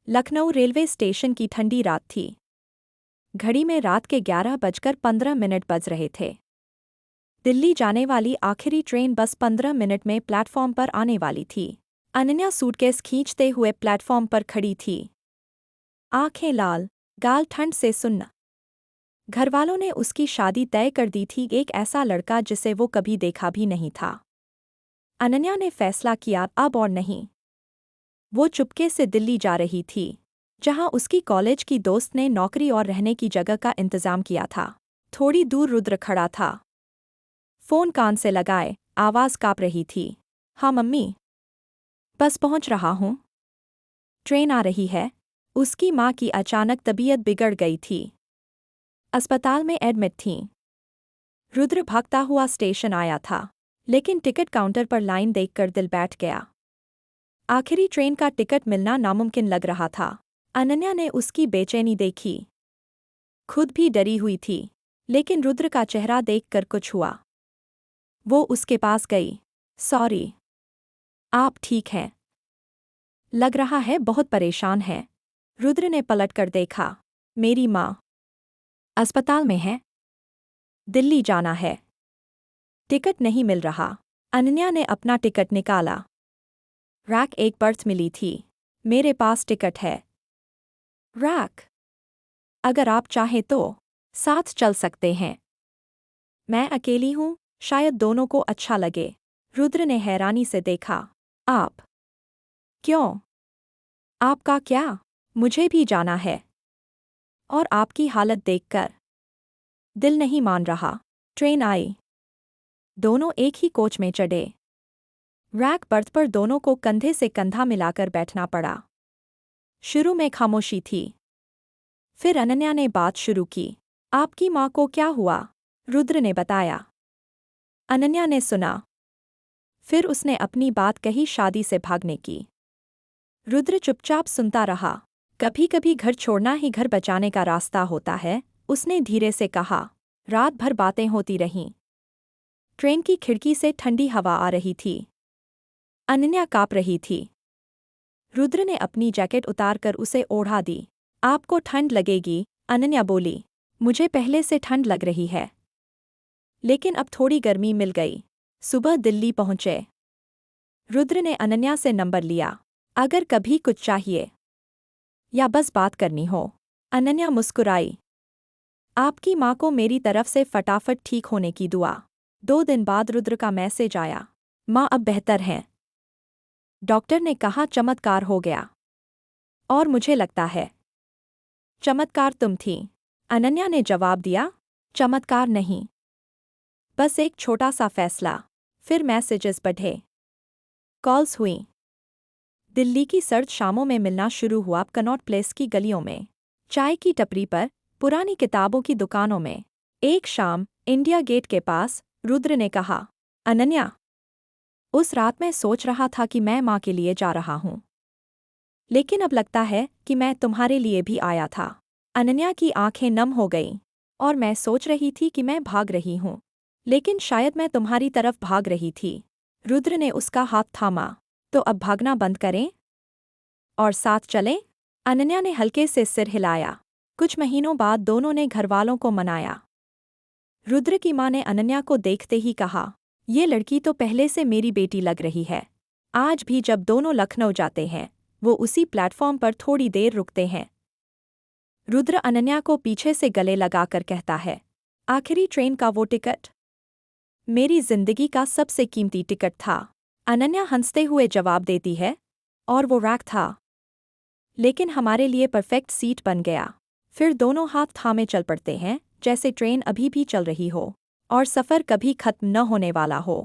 Lucknow railway station की ठंडी रात थी। घड़ी में रात के 11:15 बज रहे थे। दिल्ली जाने वाली आखिरी ट्रेन बस 15 मिनट में प्लेटफॉर्म पर आने वाली थी। अनन्या सूटकेस खींचते हुए प्लेटफॉर्म पर खड़ी थी। आंखें लाल, गाल ठंड से सुन्न। घरवालों ने उसकी शादी तय कर दी थी, एक ऐसा लड़का जिसे वो कभी देखा भी नहीं था। अनन्या ने फैसला किया, अब और नहीं। वो चुपके से दिल्ली जा रही थी, जहां उसकी कॉलेज की दोस्त ने नौकरी और रहने की जगह का इंतजाम किया था। थोड़ी दूर रुद्र खड़ा था। फोन कान से लगाए, आवाज़ काँप रही थी। हाँ मम्मी, बस पहुंच रहा हूं। ट्रेन आ रही है। उसकी माँ की अचानक तबीयत बिगड़ गई थी। अस्पताल में एडमिट थीं। रुद्र भागता हुआ स्टेशन आया था, लेकिन टिकट काउंटर पर लाइन देखकर दिल बैठ गया। आखिरी ट्रेन का टिकट मिलना नामुमकिन लग रहा था। अनन्या ने उसकी बेचैनी देखी। खुद भी डरी हुई थी, लेकिन रुद्र का चेहरा देखकर कुछ हुआ। वो उसके पास गई। सॉरी, आप ठीक हैं? लग रहा है बहुत परेशान है। रुद्र ने पलटकर देखा। मेरी माँ अस्पताल में है। दिल्ली जाना है। टिकट नहीं मिल रहा। अनन्या ने अपना टिकट निकाला। रैक एक बर्थ मिली थी। मेरे पास टिकट है। रैक, अगर आप चाहें तो साथ चल सकते हैं। मैं अकेली हूं, शायद दोनों को अच्छा लगे। रुद्र ने हैरानी से देखा। आप? क्यों? आपका क्या? मुझे भी जाना है। और आपकी हालत देखकर दिल नहीं मान रहा। ट्रेन आई। दोनों एक ही कोच में चढ़े। रैक बर्थ पर दोनों को कंधे से कंधा मिलाकर बैठना पड़ा। शुरू में खामोशी थी। फिर अनन्या ने बात शुरू की। आपकी माँ को क्या हुआ? रुद्र ने बताया। अनन्या ने सुना। फिर उसने अपनी बात कही, शादी से भागने की। रुद्र चुपचाप सुनता रहा। कभी कभी घर छोड़ना ही घर बचाने का रास्ता होता है, उसने धीरे से कहा। रात भर बातें होती रहीं। ट्रेन की खिड़की से ठंडी हवा आ रही थी। अनन्या काँप रही थी। रुद्र ने अपनी जैकेट उतारकर उसे ओढ़ा दी। आपको ठंड लगेगी, अनन्या बोली। मुझे पहले से ठंड लग रही है, लेकिन अब थोड़ी गर्मी मिल गई। सुबह दिल्ली पहुंचे। रुद्र ने अनन्या से नंबर लिया। अगर कभी कुछ चाहिए या बस बात करनी हो। अनन्या मुस्कुराई। आपकी माँ को मेरी तरफ से फटाफट ठीक होने की दुआ। 2 दिन बाद रुद्र का मैसेज आया। माँ अब बेहतर हैं। डॉक्टर ने कहा चमत्कार हो गया। और मुझे लगता है चमत्कार तुम थी। अनन्या ने जवाब दिया। चमत्कार नहीं, बस एक छोटा सा फैसला। फिर मैसेजेस बढ़े। कॉल्स हुई। दिल्ली की सर्द शामों में मिलना शुरू हुआ। कनॉट प्लेस की गलियों में, चाय की टपरी पर, पुरानी किताबों की दुकानों में। एक शाम इंडिया गेट के पास रुद्र ने कहा, अनन्या, उस रात मैं सोच रहा था कि मैं माँ के लिए जा रहा हूँ, लेकिन अब लगता है कि मैं तुम्हारे लिए भी आया था। अनन्या की आंखें नम हो गईं। और मैं सोच रही थी कि मैं भाग रही हूँ, लेकिन शायद मैं तुम्हारी तरफ भाग रही थी। रुद्र ने उसका हाथ थामा। तो अब भागना बंद करें और साथ चलें? अनन्या ने हल्के से सिर हिलाया। कुछ महीनों बाद दोनों ने घरवालों को मनाया। रुद्र की माँ ने अनन्या को देखते ही कहा, ये लड़की तो पहले से मेरी बेटी लग रही है। आज भी जब दोनों लखनऊ जाते हैं, वो उसी प्लेटफॉर्म पर थोड़ी देर रुकते हैं। रुद्र अनन्या को पीछे से गले लगाकर कहता है, आखिरी ट्रेन का वो टिकट मेरी जिंदगी का सबसे कीमती टिकट था। अनन्या हंसते हुए जवाब देती है, और वो रैक था, लेकिन हमारे लिए परफेक्ट सीट बन गया। फिर दोनों हाथ थामे चल पड़ते हैं, जैसे ट्रेन अभी भी चल रही हो और सफ़र कभी खत्म न होने वाला हो।